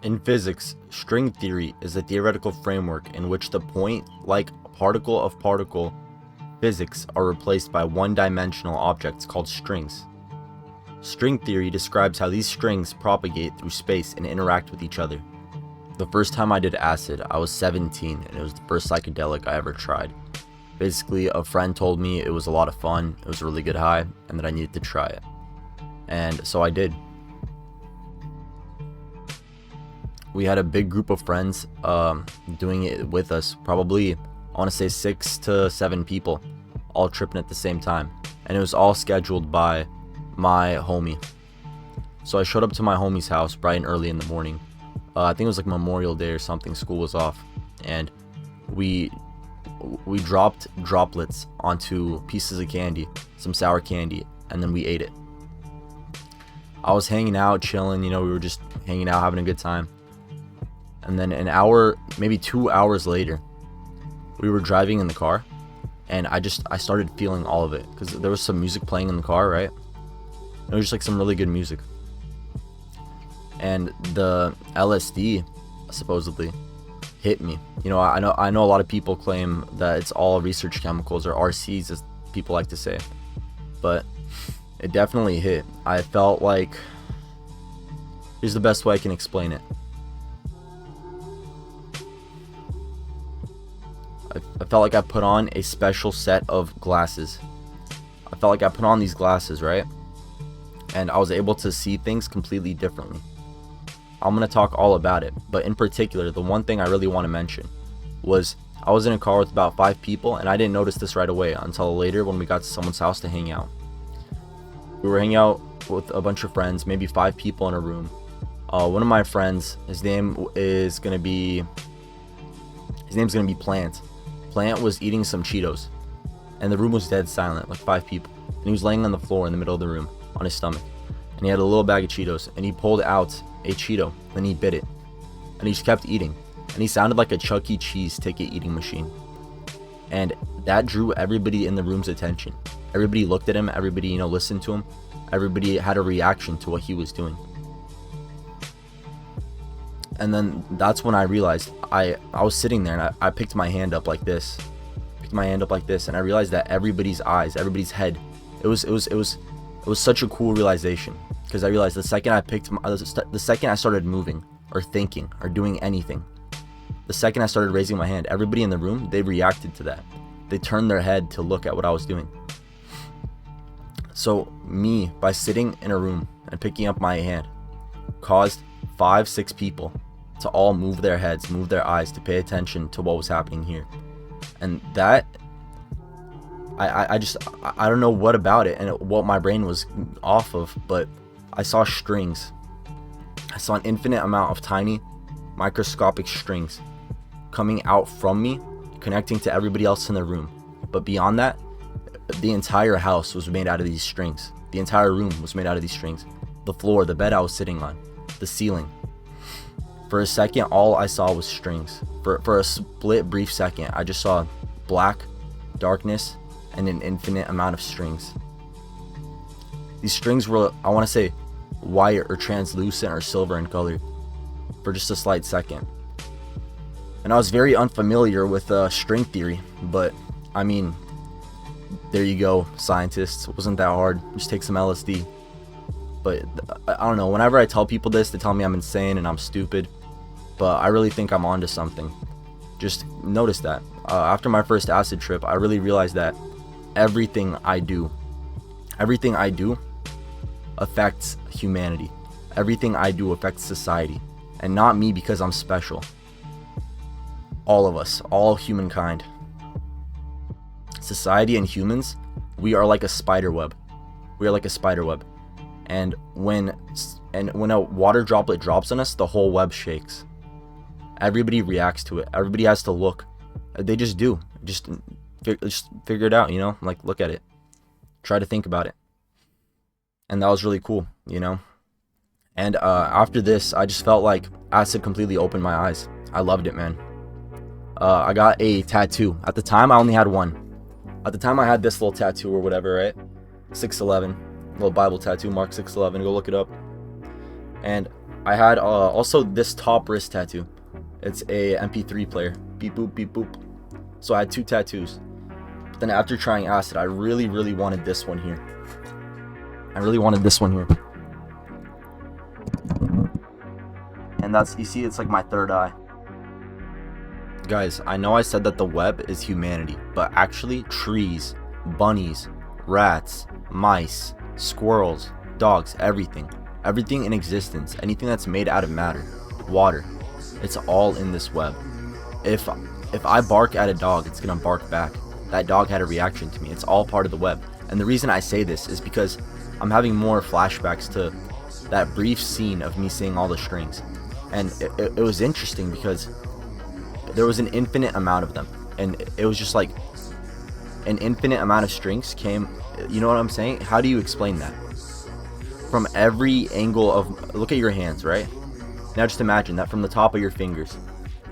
In physics, string theory is a theoretical framework in which the point-like particle-of-particle physics are replaced by one-dimensional objects called strings. String theory describes how these strings propagate through space and interact with each other. The first time I did acid, I was 17, and it was the first psychedelic I ever tried. Basically, a friend told me it was a lot of fun, it was a really good high, and that I needed to try it. And so I did. We had a big group of friends doing it with us, probably, I want to say 6 to 7 people, all tripping at the same time. And it was all scheduled by my homie. So I showed up to my homie's house bright and early in the morning. I think it was like Memorial Day or something, school was off. And we dropped droplets onto pieces of candy, some sour candy, and then we ate it. I was hanging out, chilling, we were just hanging out, having a good time. And then an hour, maybe 2 hours later, we were driving in the car, and I started feeling all of it, because there was some music playing in the car, right? It was just like some really good music. And the LSD supposedly hit me. I know a lot of people claim that it's all research chemicals, or RCs as people like to say, but it definitely hit. I felt like, here's the best way I can explain it. I felt like I put on a special set of glasses. I felt like I put on these glasses, right? And I was able to see things completely differently. I'm going to talk all about it, but in particular, the one thing I really want to mention was I was in a car with about 5 people, and I didn't notice this right away until later when we got to someone's house to hang out. We were hanging out with a bunch of friends, maybe 5 people in a room. One of my friends, his name's gonna be Plant. Plant was eating some Cheetos, and the room was dead silent, like 5 people. And he was laying on the floor in the middle of the room, on his stomach. And he had a little bag of Cheetos, and he pulled out a Cheeto, then he bit it. And he just kept eating. And he sounded like a Chuck E. Cheese ticket eating machine. And that drew everybody in the room's attention. Everybody looked at him, everybody, listened to him. Everybody had a reaction to what he was doing. And then that's when I realized I was sitting there, and I picked my hand up like this. And I realized that everybody's eyes, everybody's head, it was such a cool realization, because I realized the second I started moving or thinking or doing anything, the second I started raising my hand, everybody in the room, they reacted to that. They turned their head to look at what I was doing. So me, by sitting in a room and picking up my hand, caused 5-6 people to all move their heads, move their eyes to pay attention to what was happening here. And that, I don't know what about it and what my brain was off of, but I saw strings. I saw an infinite amount of tiny microscopic strings coming out from me, connecting to everybody else in the room. But beyond that, the entire house was made out of these strings. The entire room was made out of these strings. The floor, the bed I was sitting on, the ceiling. For a second, all I saw was strings. For a split, brief second, I just saw black, darkness, and an infinite amount of strings. These strings were, I want to say, white or translucent or silver in color for just a slight second. And I was very unfamiliar with string theory, but I mean, there you go, scientists. It wasn't that hard. Just take some LSD. But I don't know, whenever I tell people this, they tell me I'm insane and I'm stupid. But I really think I'm onto something. Just notice that. After my first acid trip, I really realized that everything I do affects humanity. Everything I do affects society. And not me because I'm special. All of us, all humankind. Society and humans, we are like a spider web. We are like a spider web. And when a water droplet drops on us, the whole web shakes. Everybody reacts to it. Everybody has to look. They just do. Just figure it out, like look at it. Try to think about it. And that was really cool, And after this, I just felt like acid completely opened my eyes. I loved it, man. I got a tattoo. At the time, I only had one. At the time, I had this little tattoo or whatever, right? 6'11", little Bible tattoo, Mark 6'11", go look it up. And I had also this top wrist tattoo. It's a MP3 player. Beep boop, beep boop. So I had 2 tattoos. But then after trying acid, I really wanted this one here. And that's, you see, it's like my third eye. Guys, I know I said that the web is humanity, but actually trees, bunnies, rats, mice, squirrels, dogs, everything in existence, anything that's made out of matter, water, it's all in this web. If I bark at a dog, it's gonna bark back. That dog had a reaction to me. It's all part of the web. And the reason I say this is because I'm having more flashbacks to that brief scene of me seeing all the strings. And it was interesting because there was an infinite amount of them. And it was just like an infinite amount of strings came, you know what I'm saying? How do you explain that? From every angle of, look at your hands, right? Now just imagine that from the top of your fingers,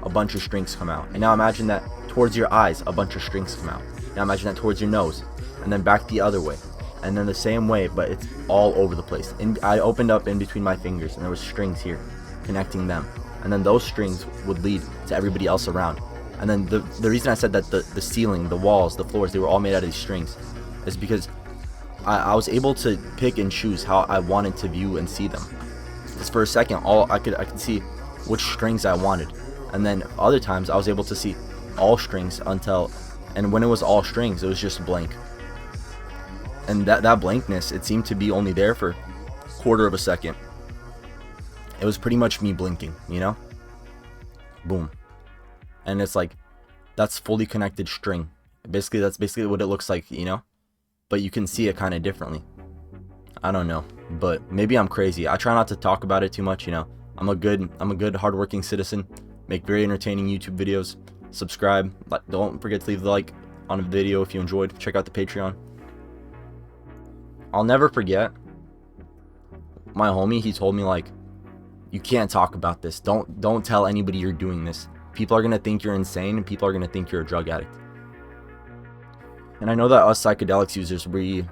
a bunch of strings come out. And now imagine that towards your eyes, a bunch of strings come out. Now imagine that towards your nose, and then back the other way, and then the same way, but it's all over the place. And I opened up in between my fingers, and there was strings here connecting them, and then those strings would lead to everybody else around. And then the reason I said that the ceiling, the walls, the floors, they were all made out of these strings is because I was able to pick and choose how I wanted to view and see them. Because for a second, all I could see which strings I wanted, and then other times I was able to see all strings and when it was all strings, it was just blank. And that blankness, it seemed to be only there for a quarter of a second. It was pretty much me blinking, you know? Boom. And it's like, that's fully connected string. That's basically what it looks like, you know? But you can see it kind of differently. I don't know, but maybe I'm crazy. I try not to talk about it too much, you know? I'm a good hardworking citizen. Make very entertaining YouTube videos. Subscribe. Don't forget to leave the like on a video if you enjoyed. Check out the Patreon. I'll never forget my homie. He told me, like, you can't talk about this. Don't tell anybody you're doing this. People are gonna think you're insane, and people are gonna think you're a drug addict. And I know that us psychedelics users, we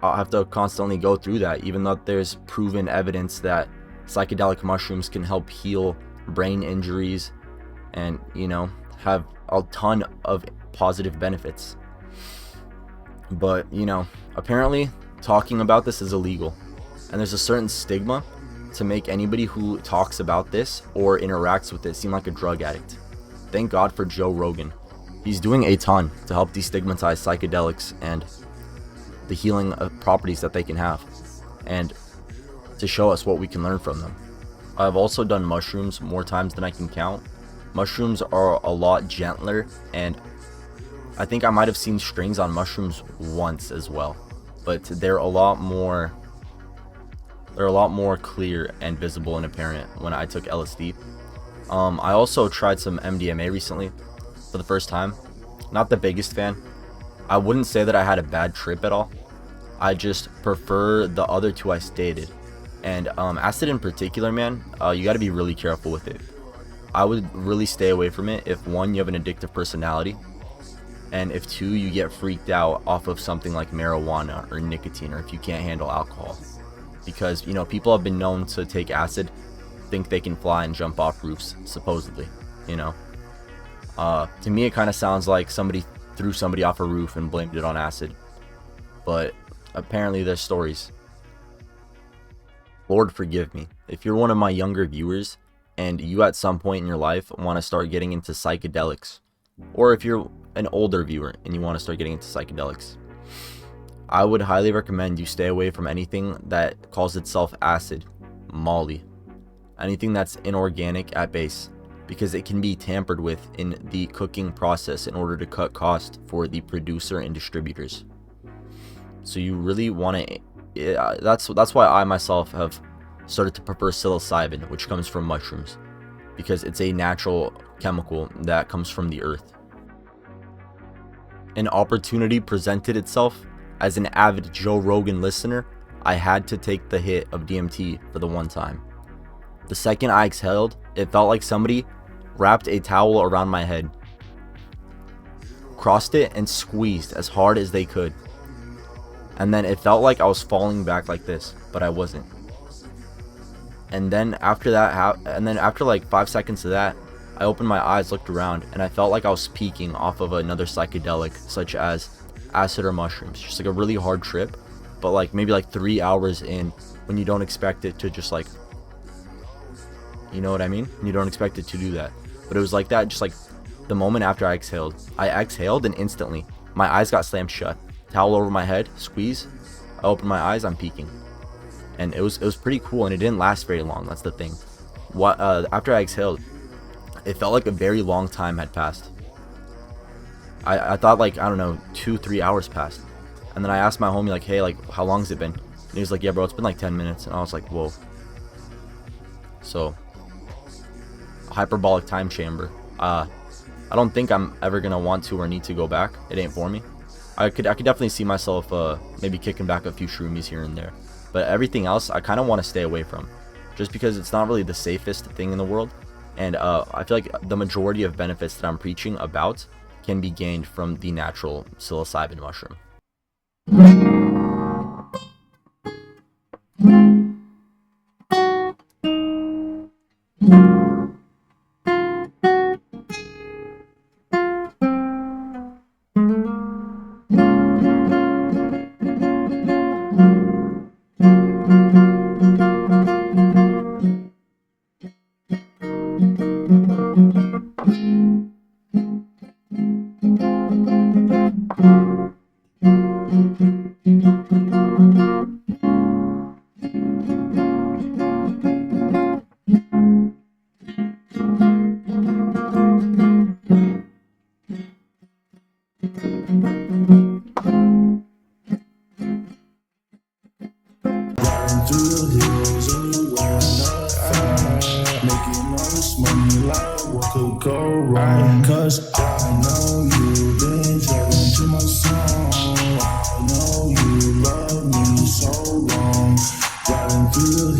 have to constantly go through that, even though there's proven evidence that psychedelic mushrooms can help heal brain injuries and, you know, have a ton of positive benefits. But, you know, apparently talking about this is illegal, and there's a certain stigma to make anybody who talks about this or interacts with it seem like a drug addict. Thank God for Joe Rogan. He's doing a ton to help destigmatize psychedelics and the healing properties that they can have, and to show us what we can learn from them. I've also done mushrooms more times than I can count. Mushrooms are a lot gentler, and I think I might have seen strings on mushrooms once as well, but they're a lot more clear and visible and apparent when I took LSD. I also tried some MDMA recently for the first time. Not the biggest fan. I wouldn't say that I had a bad trip at all. I just prefer the other two I stated. And acid in particular, man, you got to be really careful with it. I would really stay away from it if, one, you have an addictive personality, and if, two, you get freaked out off of something like marijuana or nicotine, or if you can't handle alcohol. Because, you know, people have been known to take acid, think they can fly and jump off roofs, supposedly, you know. To me, it kind of sounds like somebody threw somebody off a roof and blamed it on acid. But apparently there's stories. Lord forgive me. If you're one of my younger viewers, and you at some point in your life want to start getting into psychedelics, or if you're an older viewer and you want to start getting into psychedelics, I would highly recommend you stay away from anything that calls itself acid, molly, anything that's inorganic at base, because it can be tampered with in the cooking process in order to cut costs for the producer and distributors. So you really want to, that's why I myself have started to prefer psilocybin, which comes from mushrooms, because it's a natural chemical that comes from the earth. An opportunity presented itself. As an avid Joe Rogan listener, I had to take the hit of DMT for the one time. The second I exhaled, it felt like somebody wrapped a towel around my head, crossed it, and squeezed as hard as they could. And then it felt like I was falling back like this, but I wasn't. And then after that, and then after like 5 seconds of that, I opened my eyes, looked around, and I felt like I was peaking off of another psychedelic, such as acid or mushrooms. Just like a really hard trip, but like maybe like 3 hours in, when you don't expect it to just like, you know what I mean? You don't expect it to do that. But it was like that, just like the moment after I exhaled and instantly my eyes got slammed shut. Towel over my head, squeeze. I open my eyes, I'm peeking. And it was pretty cool, and it didn't last very long. That's the thing. After I exhaled, it felt like a very long time had passed. I thought like, I don't know, 2-3 hours passed. And then I asked my homie like, hey, like, how long has it been? And he was like, yeah, bro, it's been like 10 minutes. And I was like, whoa. So, hyperbolic time chamber. I don't think I'm ever gonna want to or need to go back. It ain't for me. I could definitely see myself maybe kicking back a few shroomies here and there. But everything else, I kind of want to stay away from, just because it's not really the safest thing in the world. And I feel like the majority of benefits that I'm preaching about can be gained from the natural psilocybin mushroom. Go right, cause I know you've been jamming to my song. I know you love me so long. Riding through the